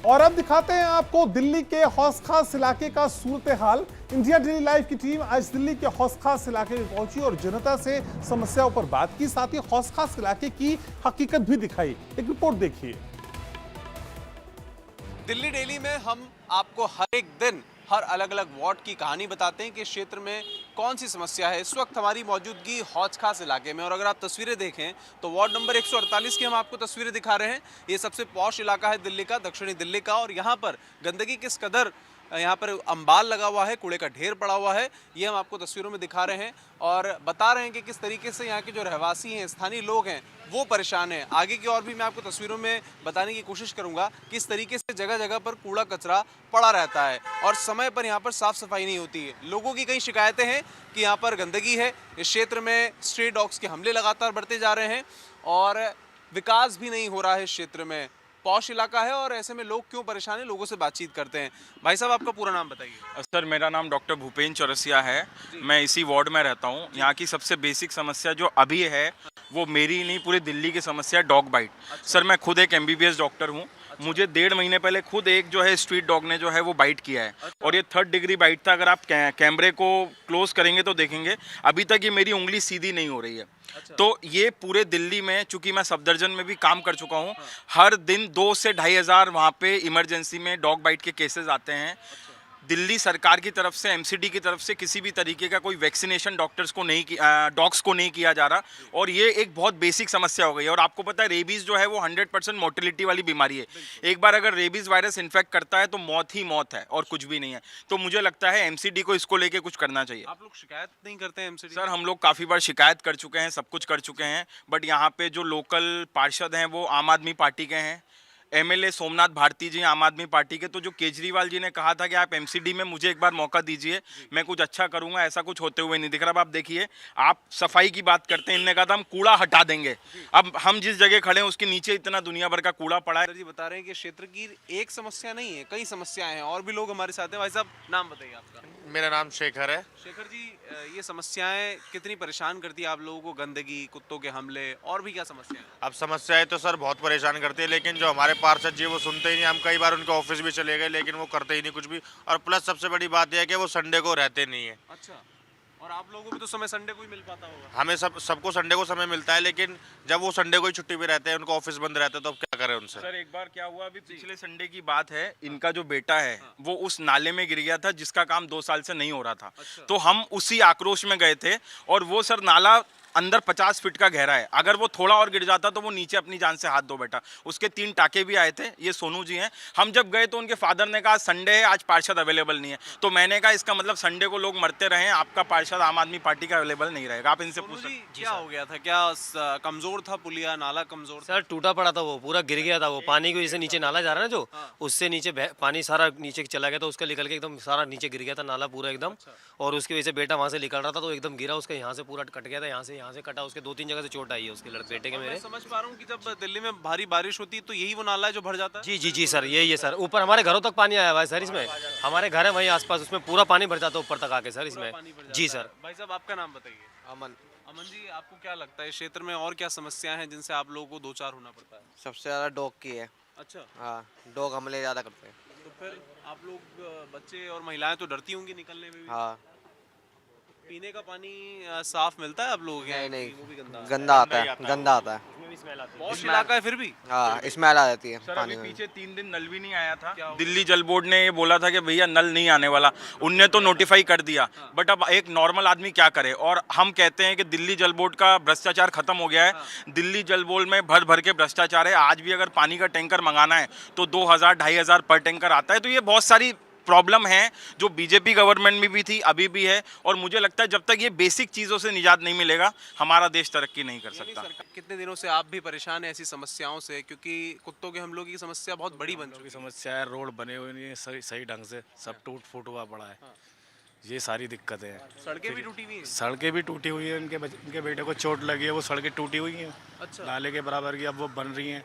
और अब दिखाते हैं आपको दिल्ली के हौस खास इलाके का सूरत हाल। इंडिया डेली लाइव की टीम आज दिल्ली के हौस खास इलाके में पहुंची और जनता से समस्याओं पर बात की, साथ ही हौस खास इलाके की हकीकत भी दिखाई। एक रिपोर्ट देखिए। दिल्ली डेली में हम आपको हर एक दिन हर अलग अलग वार्ड की कहानी बताते हैं कि क्षेत्र में कौन सी समस्या है। इस वक्त हमारी मौजूदगी हौज खास इलाके में, और अगर आप तस्वीरें देखें तो वार्ड नंबर 148 की हम आपको तस्वीरें दिखा रहे हैं। ये सबसे पॉश इलाका है दिल्ली का, दक्षिणी दिल्ली का, और यहाँ पर गंदगी किस कदर, यहाँ पर अंबाल लगा हुआ है, कूड़े का ढेर पड़ा हुआ है, ये हम आपको तस्वीरों में दिखा रहे हैं और बता रहे हैं कि किस तरीके से यहाँ के जो रहवासी हैं, स्थानीय लोग हैं, वो परेशान हैं। आगे की और भी मैं आपको तस्वीरों में बताने की कोशिश करूंगा किस तरीके से जगह जगह पर कूड़ा कचरा पड़ा रहता है और समय पर यहाँ पर साफ सफाई नहीं होती है। लोगों की कई शिकायतें हैं कि यहाँ पर गंदगी है, इस क्षेत्र में स्ट्रे डॉग्स के हमले लगातार बढ़ते जा रहे हैं और विकास भी नहीं हो रहा है इस क्षेत्र में। पॉश इलाका है और ऐसे में लोग क्यों परेशान हैं, लोगों से बातचीत करते हैं। भाई साहब, आपका पूरा नाम बताइए। सर, मेरा नाम डॉक्टर भूपेन चौरसिया है। मैं इसी वार्ड में रहता हूँ। यहाँ की सबसे बेसिक समस्या जो अभी है वो मेरी नहीं, पूरी दिल्ली की समस्या है, डॉग बाइट। सर, मैं खुद एक MBBS डॉक्टर हूँ। मुझे 1.5 महीने पहले खुद एक जो है स्ट्रीट डॉग ने जो है वो बाइट किया है और ये 3rd डिग्री बाइट था। अगर आप कैमरे को क्लोज करेंगे तो देखेंगे अभी तक ये मेरी उंगली सीधी नहीं हो रही है। तो ये पूरे दिल्ली में, चूंकि मैं सफदरजन में भी काम कर चुका हूँ, हर दिन 2 से 2.5 हज़ार वहाँ पे इमरजेंसी में डॉग बाइट के केसेस आते हैं। दिल्ली सरकार की तरफ से, MCD की तरफ से किसी भी तरीके का कोई वैक्सीनेशन डॉग्स को नहीं किया जा रहा और ये एक बहुत बेसिक समस्या हो गई है। और आपको पता है रेबीज़ जो है वो 100% मोर्टेलिटी वाली बीमारी है। एक बार अगर रेबीज़ वायरस इन्फेक्ट करता है तो मौत ही मौत है और कुछ भी नहीं है। तो मुझे लगता है MCD को इसको लेके कुछ करना चाहिए। आप लोग शिकायत नहीं करते हैं MCD? सर, हम लोग काफ़ी बार शिकायत कर चुके हैं, सब कुछ कर चुके हैं, बट यहाँ पे जो लोकल पार्षद हैं वो आम आदमी पार्टी के हैं। MLA सोमनाथ भारती जी आम आदमी पार्टी के। तो जो केजरीवाल जी ने कहा था कि आप MCD में मुझे एक बार मौका दीजिए, मैं कुछ अच्छा करूंगा, ऐसा कुछ होते हुए नहीं दिख रहा। अब आप देखिए, आप सफाई की बात करते हैं, इनने कहा था हम कूड़ा हटा देंगे। अब हम जिस जगह खड़े हैं उसके नीचे इतना दुनिया भर का कूड़ा पड़ा है। जी बता रहे हैं कि क्षेत्र की एक समस्या नहीं है, कई समस्याएं हैं और भी लोग हमारे साथ हैं। भाई साहब, नाम बताइए आपका। मेरा नाम शेखर है। शेखर जी, ये समस्याएं कितनी परेशान करती है आप लोगों को? गंदगी, कुत्तों के हमले, और भी क्या समस्याएं हैं? अब समस्याएं तो सर बहुत परेशान करती है, लेकिन जो हमारे पार्षद जी वो सुनते ही नहीं। हम कई बार उनके ऑफिस भी चले गए लेकिन वो करते ही नहीं कुछ भी। और प्लस सबसे बड़ी बात यह है कि वो संडे को रहते नहीं है। अच्छा, और आप लोगों को भी तो समय संडे को ही मिल पाता होगा। हमें सबको संडे को समय मिलता है, लेकिन जब वो संडे को ही छुट्टी पे रहते हैं, उनको ऑफिस बंद रहता है, तो अब क्या करें उनसे। सर, एक बार क्या हुआ, अभी पिछले संडे की बात है, इनका जो बेटा है वो उस नाले में गिर गया था जिसका काम 2 साल से नहीं हो रहा था। तो हम उसी आक्रोश में गए थे और वो सर नाला अंदर 50 फीट का गहरा है। अगर वो थोड़ा और गिर जाता तो वो नीचे अपनी जान से हाथ धो बैठा। उसके 3 टाके भी आए थे, ये सोनू जी हैं। हम जब गए तो उनके फादर ने कहा संडे है, आज पार्षद अवेलेबल नहीं है। तो मैंने कहा इसका मतलब संडे को लोग मरते रहे, आपका पार्षद आम आदमी पार्टी का अवेलेबल नहीं रहेगा। आप इनसे पूछ सकते। क्या हो गया था? क्या कमजोर था पुलिया, नाला कमजोर था? सर, टूटा पड़ा था, वो पूरा गिर गया था। वो पानी की वजह से नीचे नाला जा रहा है ना, जो उससे नीचे पानी सारा नीचे चला गया था, उसका निकल के एकदम सारा नीचे गिर गया था नाला पूरा एकदम। और उसकी वजह से बेटा वहाँ से निकल रहा था तो एकदम गिरा, उसका यहाँ से पूरा कट गया था, यहाँ से कटा, उसके 2-3 जगह से चोट आई है उसके बेटे के। मेरे मैं समझ पा रहा हूँ कि जब दिल्ली में भारी बारिश होती है तो यही वो नाला है जो भर जाता है। जी जी जी सर, यही है सर। ऊपर हमारे घरों तक पानी आया हुआ है सर इसमें। हमारे घर है वहीं आसपास, उसमें पूरा पानी भर जाता है ऊपर तक आके सर इसमें। जी सर। भाई साहब, आपका नाम बताइए। अमन। अमन जी, आपको क्या लगता है क्षेत्र में और क्या समस्याएं हैं जिनसे आप लोगों को दो चार होना पड़ता है? सबसे ज़्यादा डॉग की है। अच्छा, हाँ, डॉग हमले ज़्यादा करते हैं। तो फिर आप लोग बच्चे और महिलाएं तो डरती होंगी निकलने में भी। हाँ। पीने का पानी साफ मिलता है आप लोगों के यहाँ? नहीं वो भी गंदा है। गंदा आता है, गंदा आता है। पॉश इलाका है फिर भी। हाँ, स्मेल आ जाती है सर, पानी अभी में। पीछे 3 दिन नल भी नहीं आया था। दिल्ली जल बोर्ड ने ये बोला था कि भैया नल नहीं आने वाला, उनने तो नोटिफाई कर दिया। बट अब एक नॉर्मल आदमी क्या करे? और हम कहते हैं कि दिल्ली जल बोर्ड का भ्रष्टाचार खत्म हो गया है। दिल्ली जल बोर्ड में भर भर के भ्रष्टाचार है। आज भी अगर पानी का टैंकर मंगाना है तो 2,000 2,500 पर टैंकर आता है। तो ये बहुत सारी प्रॉब्लम है जो बीजेपी गवर्नमेंट में भी थी, अभी भी है। और मुझे लगता है जब तक ये बेसिक चीज़ों से निजात नहीं मिलेगा, हमारा देश तरक्की नहीं कर सकता। कितने दिनों से आप भी परेशान हैं ऐसी समस्याओं से? क्योंकि कुत्तों के हमलों की समस्या बहुत बड़ी बन चुकी है। समस्या है, रोड बने हुए नहीं है सही ढंग से, सब टूट फूट हुआ पड़ा है। ये सारी दिक्कतें हैं। सड़कें भी टूटी हुई हैं। सड़कें भी टूटी हुई हैं। इनके बेटे को चोट लगी है, वो सड़कें टूटी हुई हैं। अच्छा। नाले के बराबर की अब वो बन रही हैं।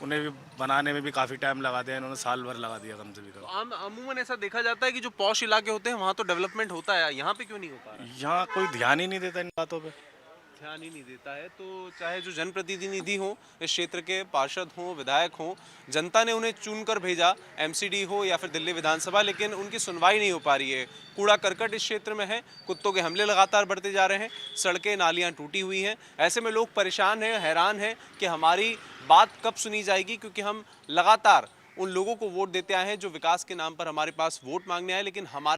उन्हें भी बनाने में भी काफ़ी टाइम लगा दिया इन्होंने, साल भर लगा दिया कम से भी कम। अमूमन ऐसा देखा जाता है कि जो पॉश इलाके होते हैं वहाँ तो डेवलपमेंट होता है, यहाँ पे क्यों नहीं हो पा रहा? यहाँ कोई ध्यान ही नहीं देता इन बातों पे। ध्यान ही नहीं देता है। तो चाहे जो जनप्रतिनिधि हो, इस क्षेत्र के पार्षद हों, विधायक हों, जनता ने उन्हें चुनकर भेजा, एमसीडी हो या फिर दिल्ली विधानसभा, लेकिन उनकी सुनवाई नहीं हो पा रही है। कूड़ा करकट इस क्षेत्र में है, कुत्तों के हमले लगातार बढ़ते जा रहे हैं, सड़कें नालियां टूटी हुई हैं। ऐसे में लोग परेशान हैं, हैरान हैं कि हमारी बात कब सुनी जाएगी, क्योंकि हम लगातार उन लोगों को वोट देते आए हैं जो विकास के नाम पर हमारे पास वोट मांगने आए, लेकिन हमारे